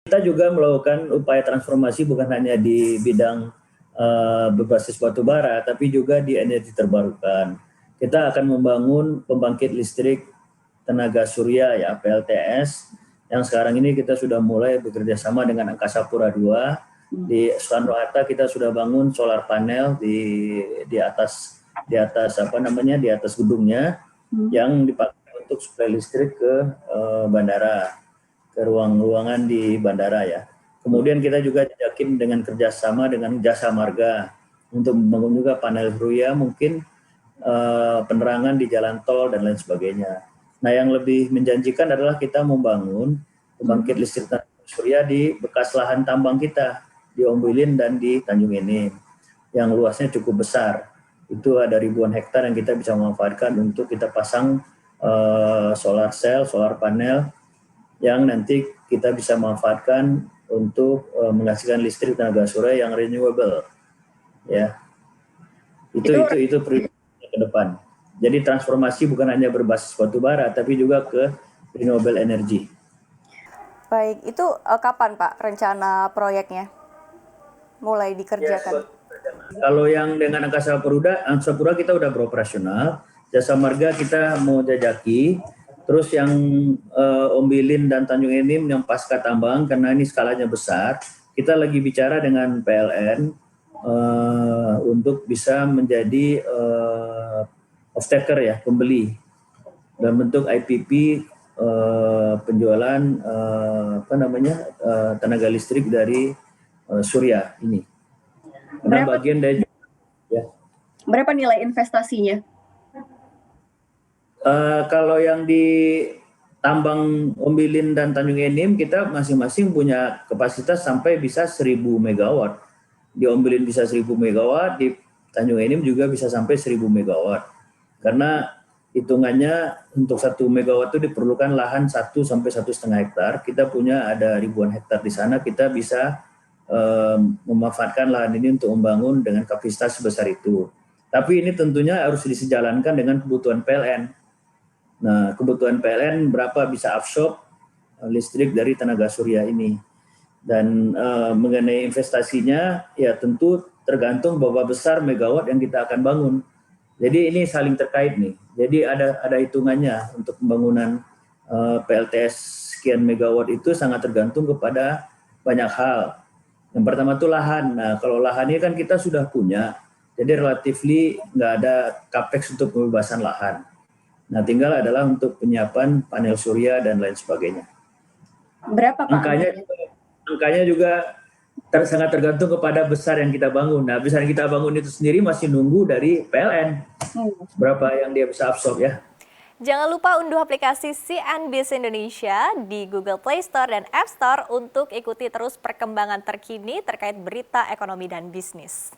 Kita juga melakukan upaya transformasi bukan hanya di bidang berbasis batu bara, tapi juga di energi terbarukan. Kita akan membangun pembangkit listrik tenaga surya ya PLTS, yang sekarang ini kita sudah mulai bekerja sama dengan Angkasa Pura II. Di Soekarno-Hatta kita sudah bangun solar panel di atas di atas gedungnya yang dipakai untuk suplai listrik ke bandara, ke ruang-ruangan di bandara ya. Kemudian kita juga yakin dengan kerjasama dengan Jasa Marga untuk membangun juga panel surya, mungkin penerangan di jalan tol dan lain sebagainya. Nah, yang lebih menjanjikan adalah kita membangun pembangkit listrik tenaga surya di bekas lahan tambang kita di Ombilin dan di Tanjung Enim yang luasnya cukup besar. Itu ada ribuan hektar yang kita bisa manfaatkan untuk kita pasang solar cell, solar panel yang nanti kita bisa manfaatkan untuk menghasilkan listrik tenaga surya yang renewable. Ya. Itu prioritas ke depan. Jadi transformasi bukan hanya berbasis batu bara, tapi juga ke renewable energy. Baik, itu kapan Pak rencana proyeknya mulai dikerjakan? Kalau yang dengan Angkasa Pura kita udah beroperasional, Jasa Marga kita mau jajaki, terus yang Ombilin dan Tanjung Enim yang pasca tambang karena ini skalanya besar, kita lagi bicara dengan PLN untuk bisa menjadi off-taker ya, pembeli dalam bentuk IPP penjualan tenaga listrik dari surya ini. Karena bagian dari ya. Berapa nilai investasinya? Kalau yang di tambang Ombilin dan Tanjung Enim kita masing-masing punya kapasitas sampai bisa 1000 megawatt. Di Ombilin bisa 1000 megawatt, di Tanjung Enim juga bisa sampai 1000 megawatt. Karena hitungannya untuk 1 megawatt itu diperlukan lahan 1 sampai 1,5 hektar. Kita punya ada ribuan hektar di sana, kita bisa memanfaatkan lahan ini untuk membangun dengan kapasitas sebesar itu. Tapi ini tentunya harus disejalankan dengan kebutuhan PLN. Nah, kebutuhan PLN berapa bisa absorb listrik dari tenaga surya ini. Dan mengenai investasinya, ya tentu tergantung berapa besar megawatt yang kita akan bangun. Jadi ini saling terkait nih. Jadi ada hitungannya untuk pembangunan PLTS sekian megawatt itu sangat tergantung kepada banyak hal. Yang pertama itu lahan. Nah, kalau lahan ini kan kita sudah punya, jadi relatifly nggak ada capex untuk pembebasan lahan. Nah, tinggal adalah untuk penyiapan panel surya dan lain sebagainya. Berapa Pak? Angkanya juga sangat tergantung kepada besar yang kita bangun. Nah, besar yang kita bangun itu sendiri masih nunggu dari PLN. Berapa yang dia bisa absorb ya. Jangan lupa unduh aplikasi CNBC Indonesia di Google Play Store dan App Store untuk ikuti terus perkembangan terkini terkait berita ekonomi dan bisnis.